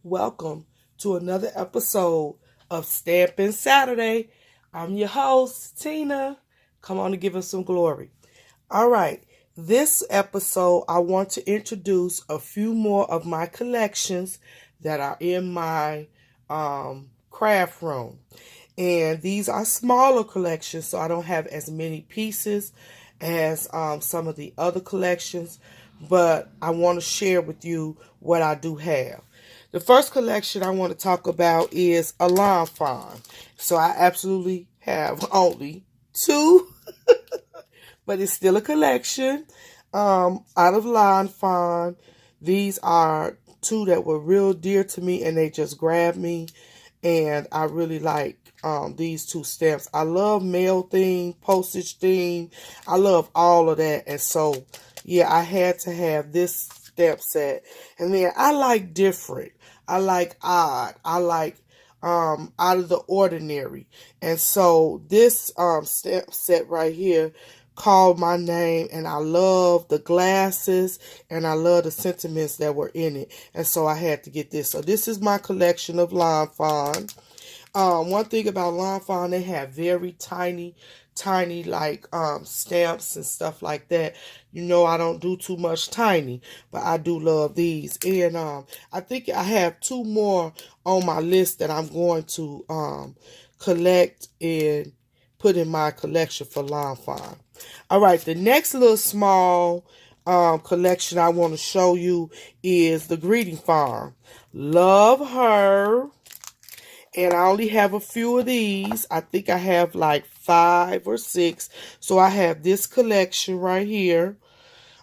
Welcome to another episode of Stampin' Saturday. I'm your host, Tina. Come on and give us some glory. All right, this episode, I want to introduce a few more of my collections that are in my craft room. And these are smaller collections, so I don't have as many pieces as some of the other collections, but I want to share with you what I do have. The first collection I want to talk about is a lawn farm. So I absolutely have only two, but it's still a collection out of lawn farm. These are two that were real dear to me, and they just grabbed me, and I really like these two stamps. I love mail theme, postage theme. I love all of that. And so, yeah, I had to have this stamp set. And then I like different. I like odd. I like out of the ordinary. And so this stamp set right here called my name, and I love the glasses and I love the sentiments that were in it. And so I had to get this. So this is my collection of Lawn Fawn. One thing about Lawn Fawn, they have very tiny like stamps and stuff like that. You know, I don't do too much tiny, but I do love these. And I think I have two more on my list that I'm going to collect and put in my collection for Lawn Fawn. All right, the next little small collection I want to show you is the Greeting Farm. Love her. And I only have a few of these. I think I have like 5 or 6. So I have this collection right here.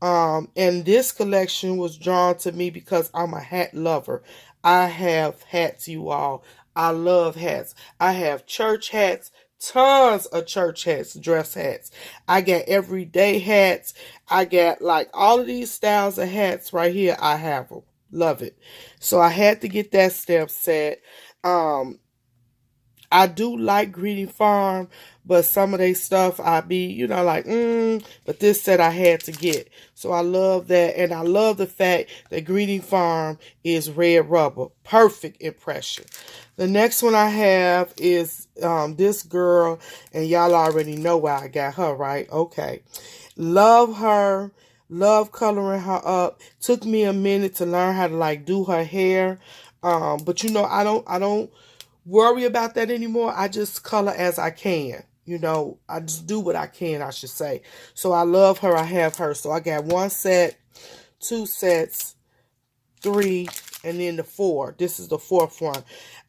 And this collection was drawn to me because I'm a hat lover. I have hats, you all. I love hats. I have church hats, tons of church hats, dress hats. I got everyday hats. I got like all of these styles of hats right here. I have them. Love it. So I had to get that stamp set. I do like Greeting Farm, but some of their stuff I be, like, but this set I had to get. So I love that, and I love the fact that Greeting Farm is red rubber. Perfect impression. The next one I have is this girl, and y'all already know why I got her, right? Okay. Love her. Love coloring her up. Took me a minute to learn how to like do her hair. But I don't worry about that anymore. I just color as I can. I just do what I can, I should say. So I love her. I have her. So I got 1 set, 2 sets, 3, and then the 4. This is the 4th one.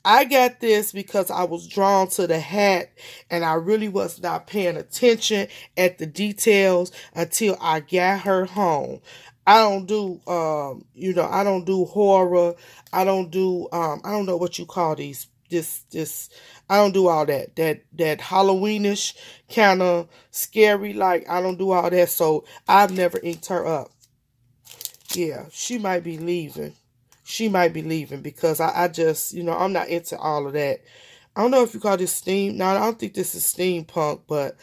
I got this because I was drawn to the hat, and I really was not paying attention at the details until I got her home. I don't do, I don't do horror. I don't do, I don't know what you call these. I don't do all that Halloweenish kind of scary. Like, I don't do all that. So I've never inked her up. Yeah, she might be leaving. She might be leaving because I just, I'm not into all of that. I don't know if you call this steam. No, I don't think this is steampunk, but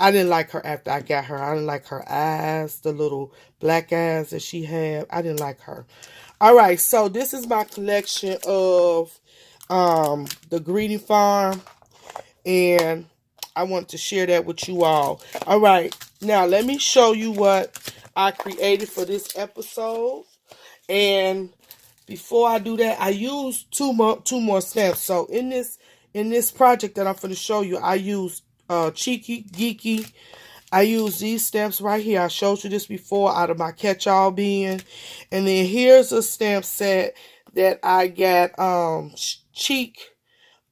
I didn't like her after I got her. I didn't like her eyes, the little black eyes that she had. I didn't like her. All right, so this is my collection of the Greeting Farm, and I want to share that with you all. All right, now let me show you what I created for this episode. And before I do that, I used two more stamps. So in this project that I'm going to show you, I used Cheeky Geeky. I use these stamps right here. I showed you this before out of my catch-all bin. And then here's a stamp set that I got Cheek.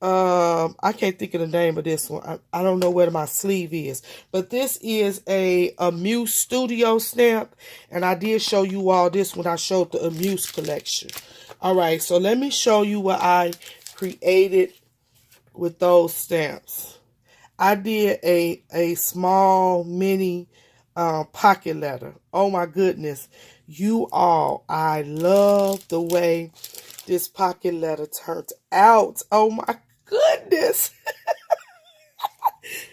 I can't think of the name of this one. I don't know where my sleeve is. But this is a Amuse Studio stamp. And I did show you all this when I showed the Amuse collection. Alright, so let me show you what I created with those stamps. I did a small mini pocket letter. Oh my goodness. You all, I love the way this pocket letter turned out. Oh my goodness.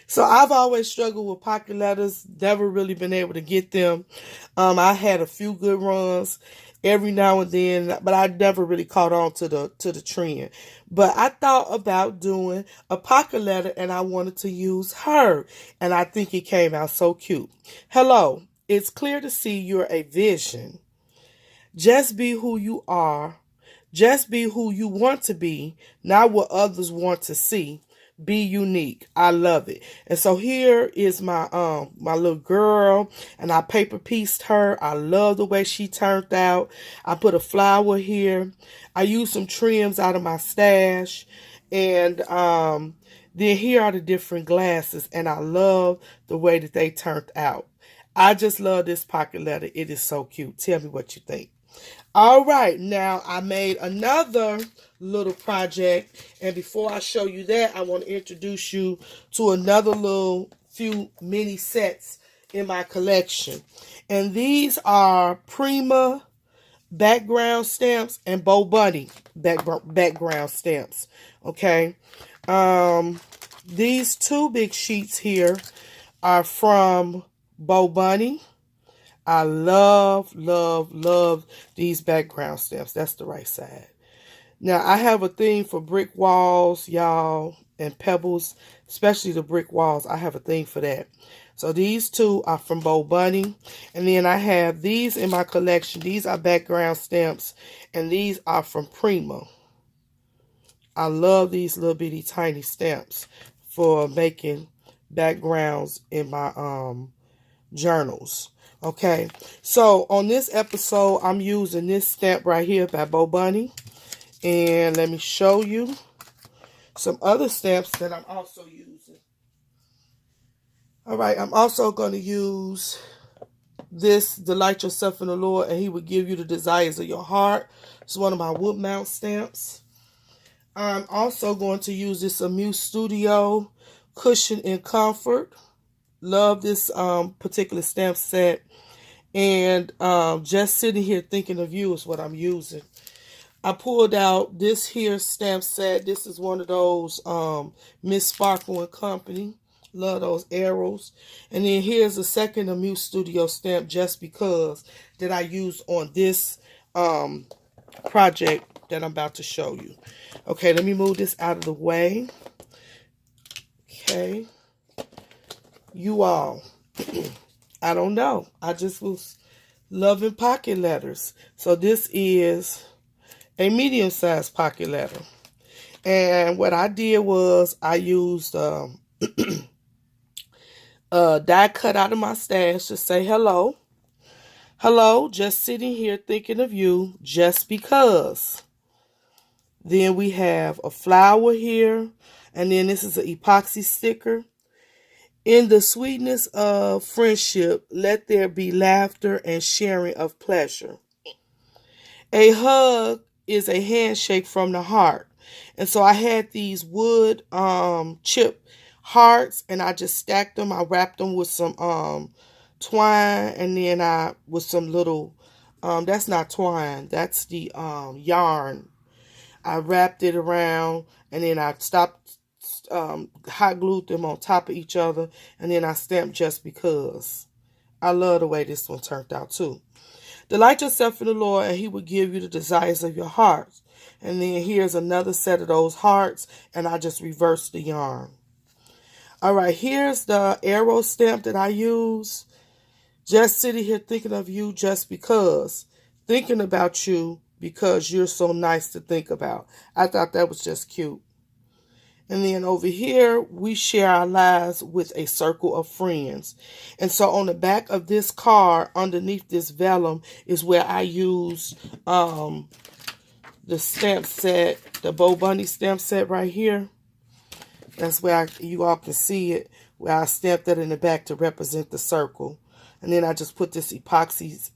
So I've always struggled with pocket letters, never really been able to get them. I had a few good runs. every now and then, but I never really caught on to the trend. But I thought about doing a pocket letter, and I wanted to use her, and I think it came out so cute. Hello, it's clear to see you're a vision. Just be who you are. Just be who you want to be, not what others want to see. Be unique. I love it. And so here is my little girl, and I paper pieced her. I love the way she turned out. I put a flower here. I used some trims out of my stash, and then here are the different glasses, and I love the way that they turned out. I just love this pocket letter. It is so cute. Tell me what you think. All right, now I made another little project, and before I show you that, I want to introduce you to another little few mini sets in my collection. And these are Prima background stamps and Bo Bunny background stamps. Okay. These two big sheets here are from Bo Bunny. I love, love, love these background stamps. That's the right side. Now, I have a thing for brick walls, y'all, and pebbles, especially the brick walls. I have a thing for that. So these two are from Bo Bunny. And then I have these in my collection. These are background stamps, and these are from Prima. I love these little bitty tiny stamps for making backgrounds in my journals. Okay, so on this episode, I'm using this stamp right here by Bo Bunny. And let me show you some other stamps that I'm also using. All right, I'm also going to use this, Delight Yourself in the Lord, and He will give you the desires of your heart. It's one of my wood mount stamps. I'm also going to use this Amuse Studio Cushion and Comfort. Love this particular stamp set. And just sitting here thinking of you is what I'm using. I pulled out this here stamp set. This is one of those Miss Sparkle and Company. Love those arrows. And then here's a second Amuse Studio stamp, Just Because, that I used on this project that I'm about to show you. Okay, let me move this out of the way. Okay. You all, I don't know. I just was loving pocket letters. So this is a medium-sized pocket letter. And what I did was I used die cut out of my stash to say hello. Hello, just sitting here thinking of you just because. Then we have a flower here. And then this is an epoxy sticker. In the sweetness of friendship, let there be laughter and sharing of pleasure. A hug is a handshake from the heart. And so I had these wood chip hearts, and I just stacked them. I wrapped them with some twine, and then I with some little that's not twine, that's the yarn. I wrapped it around, and then I hot glued them on top of each other, and then I stamped Just Because. I love the way this one turned out too. Delight yourself in the Lord, and He will give you the desires of your heart. And then here's another set of those hearts, and I just reversed the yarn. All right, here's the arrow stamp that I use. Just sitting here thinking of you just because. Thinking about you because you're so nice to think about. I thought that was just cute. And then over here, we share our lives with a circle of friends. And so on the back of this card, underneath this vellum, is where I use the stamp set, the Bo Bunny stamp set right here. That's where you all can see it, where I stamped that in the back to represent the circle. And then I just put this epoxy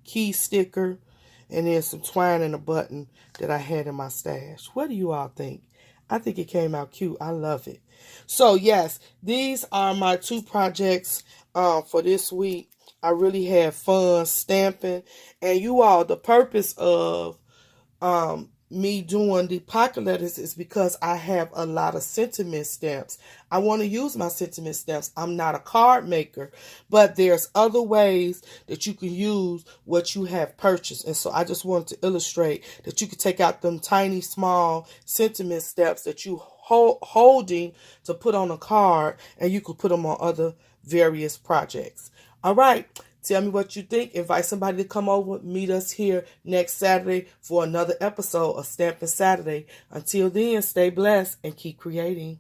key sticker and then some twine and a button that I had in my stash. What do you all think? I think it came out cute. I love it. So, yes, these are my two projects for this week. I really had fun stamping. And you all, the purpose of me doing the pocket letters is because I have a lot of sentiment stamps. I want to use my sentiment stamps. I'm not a card maker, but there's other ways that you can use what you have purchased. And so I just wanted to illustrate that you could take out them tiny, small sentiment stamps that you holding to put on a card, and you could put them on other various projects. All right. Tell me what you think. Invite somebody to come over. Meet us here next Saturday for another episode of Stampin' Saturday. Until then, stay blessed and keep creating.